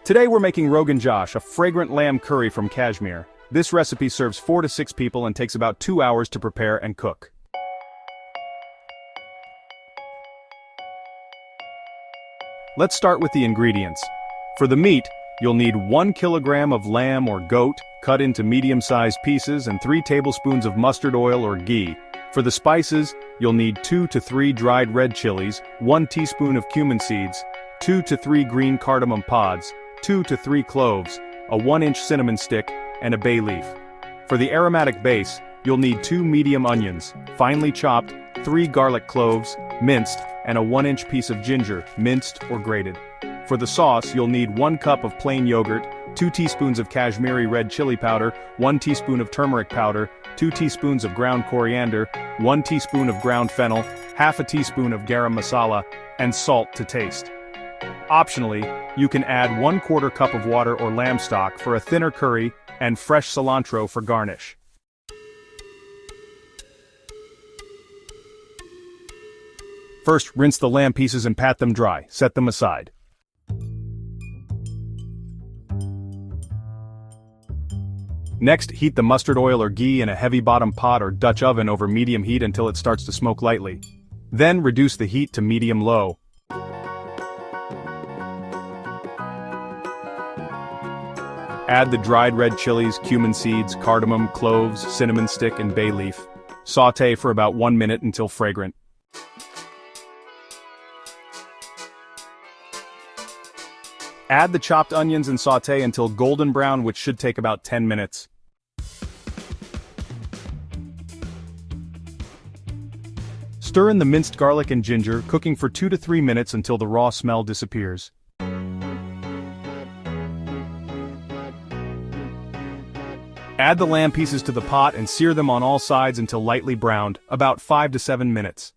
Today we're making Rogan Josh, a fragrant lamb curry from Kashmir. This recipe serves 4 to 6 people and takes about 2 hours to prepare and cook. Let's start with the ingredients. For the meat, you'll need 1 kilogram of lamb or goat, cut into medium-sized pieces, and 3 tablespoons of mustard oil or ghee. For the spices, you'll need 2 to 3 dried red chilies, 1 teaspoon of cumin seeds, 2 to 3 green cardamom pods, 2 to 3 cloves, a 1-inch cinnamon stick, and a bay leaf. For the aromatic base, you'll need 2 medium onions, finely chopped, 3 garlic cloves, minced, and a 1-inch piece of ginger, minced or grated. For the sauce, you'll need 1 cup of plain yogurt, 2 teaspoons of Kashmiri red chili powder, 1 teaspoon of turmeric powder, 2 teaspoons of ground coriander, 1 teaspoon of ground fennel, half a teaspoon of garam masala, and salt to taste. Optionally, you can add 1/4 cup of water or lamb stock for a thinner curry and fresh cilantro for garnish. First, rinse the lamb pieces and pat them dry. Set them aside. Next, heat the mustard oil or ghee in a heavy-bottom pot or Dutch oven over medium heat until it starts to smoke lightly. Then reduce the heat to medium-low. Add the dried red chilies, cumin seeds, cardamom, cloves, cinnamon stick, and bay leaf. Sauté for about 1 minute until fragrant. Add the chopped onions and sauté until golden brown, which should take about 10 minutes. Stir in the minced garlic and ginger, cooking for 2 to 3 minutes until the raw smell disappears. Add the lamb pieces to the pot and sear them on all sides until lightly browned, about 5 to 7 minutes.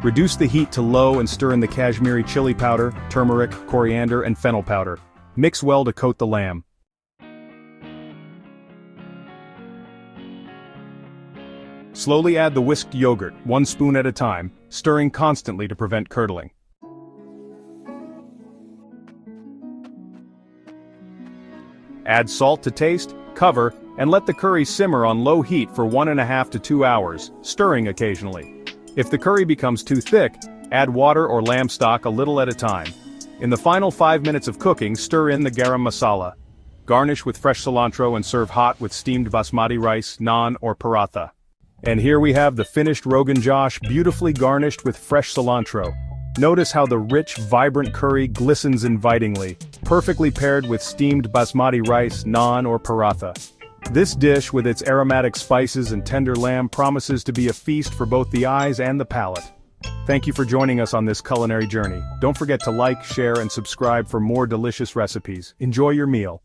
Reduce the heat to low and stir in the Kashmiri chili powder, turmeric, coriander, and fennel powder. Mix well to coat the lamb. Slowly add the whisked yogurt, 1 spoon at a time, stirring constantly to prevent curdling. Add salt to taste, cover, and let the curry simmer on low heat for 1.5 to 2 hours, stirring occasionally. If the curry becomes too thick, add water or lamb stock a little at a time. In the final 5 minutes of cooking, stir in the garam masala. Garnish with fresh cilantro and serve hot with steamed basmati rice, naan, or paratha. And here we have the finished Rogan Josh, beautifully garnished with fresh cilantro. Notice how the rich, vibrant curry glistens invitingly, perfectly paired with steamed basmati rice, naan, or paratha. This dish, with its aromatic spices and tender lamb, promises to be a feast for both the eyes and the palate. Thank you for joining us on this culinary journey. Don't forget to like, share, and subscribe for more delicious recipes. Enjoy your meal.